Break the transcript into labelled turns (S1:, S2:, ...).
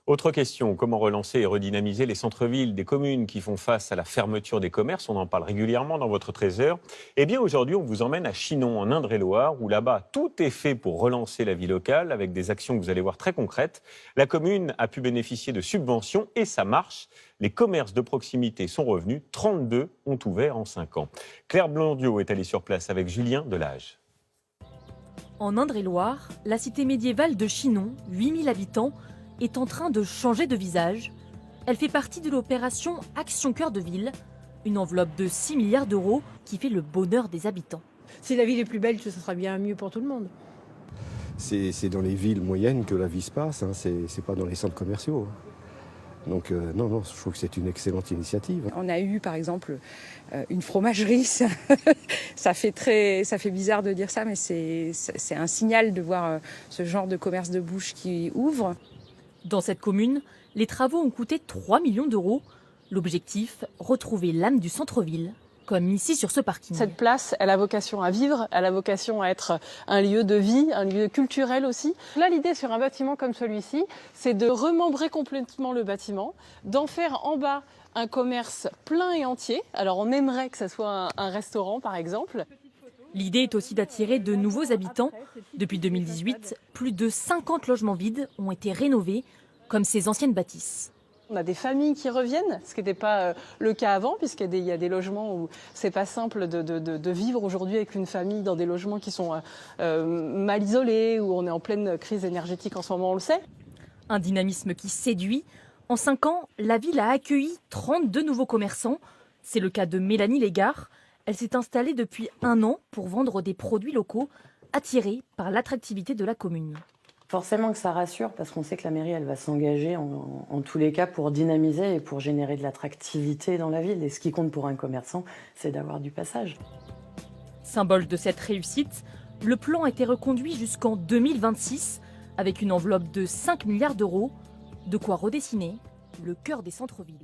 S1: Autre question, comment relancer et redynamiser les centres-villes des communes qui font face à la fermeture des commerces? On en parle régulièrement dans votre trésor. Eh bien aujourd'hui, on vous emmène à Chinon, en Indre-et-Loire, où là-bas, tout est fait pour relancer la vie locale avec des actions que vous allez voir très concrètes. La commune a pu bénéficier de subventions et ça marche. Les commerces de proximité sont revenus, 32 ont ouvert en 5 ans. Claire Blondiot est allée sur place avec Julien Delage.
S2: En Indre-et-Loire, la cité médiévale de Chinon, 8000 habitants, est en train de changer de visage. Elle fait partie de l'opération Action Cœur de Ville, une enveloppe de 6 milliards d'euros qui fait le bonheur des habitants.
S3: Si la ville est plus belle, ce sera bien mieux pour tout le monde.
S4: C'est dans les villes moyennes que la vie se passe, hein. C'est pas dans les centres commerciaux. Donc non, je trouve que c'est une excellente initiative.
S5: On a eu par exemple une fromagerie, ça fait bizarre de dire ça, mais c'est un signal de voir ce genre de commerce de bouche qui ouvre.
S2: Dans cette commune, les travaux ont coûté 3 millions d'euros. L'objectif, retrouver l'âme du centre-ville, comme ici sur ce parking.
S6: Cette place, elle a vocation à vivre, elle a vocation à être un lieu de vie, un lieu culturel aussi. Là, l'idée sur un bâtiment comme celui-ci, c'est de remembrer complètement le bâtiment, d'en faire en bas un commerce plein et entier. Alors on aimerait que ça soit un restaurant par exemple.
S2: L'idée est aussi d'attirer de nouveaux habitants. Depuis 2018, plus de 50 logements vides ont été rénovés, comme ces anciennes bâtisses.
S6: On a des familles qui reviennent, ce qui n'était pas le cas avant, puisqu'il y a des logements où c'est pas simple de vivre aujourd'hui avec une famille dans des logements qui sont mal isolés, où on est en pleine crise énergétique en ce moment, on le sait.
S2: Un dynamisme qui séduit. En 5 ans, la ville a accueilli 32 nouveaux commerçants. C'est le cas de Mélanie Légard. Elle s'est installée depuis 1 an pour vendre des produits locaux, attirée par l'attractivité de la commune.
S7: Forcément que ça rassure parce qu'on sait que la mairie elle va s'engager en tous les cas pour dynamiser et pour générer de l'attractivité dans la ville. Et ce qui compte pour un commerçant, c'est d'avoir du passage.
S2: Symbole de cette réussite, le plan a été reconduit jusqu'en 2026 avec une enveloppe de 5 milliards d'euros, de quoi redessiner le cœur des centres-villes.